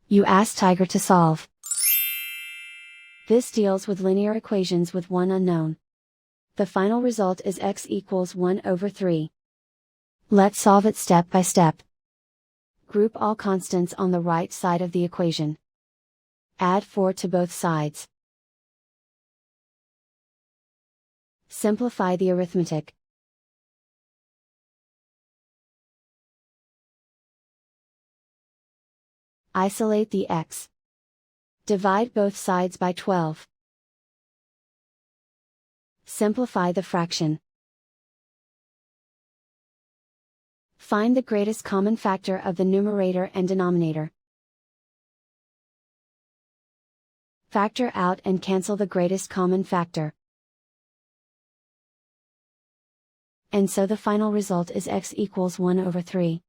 You ask Tiger to solve. This deals with linear equations with one unknown. The final result is x equals 1/3. Let's solve it step by step. Group all constants on the right side of the equation. Add 4 to both sides. Simplify the arithmetic. Isolate the x. Divide both sides by 12. Simplify the fraction. Find the greatest common factor of the numerator and denominator. Factor out and cancel the greatest common factor. And so the final result is x equals 1/3.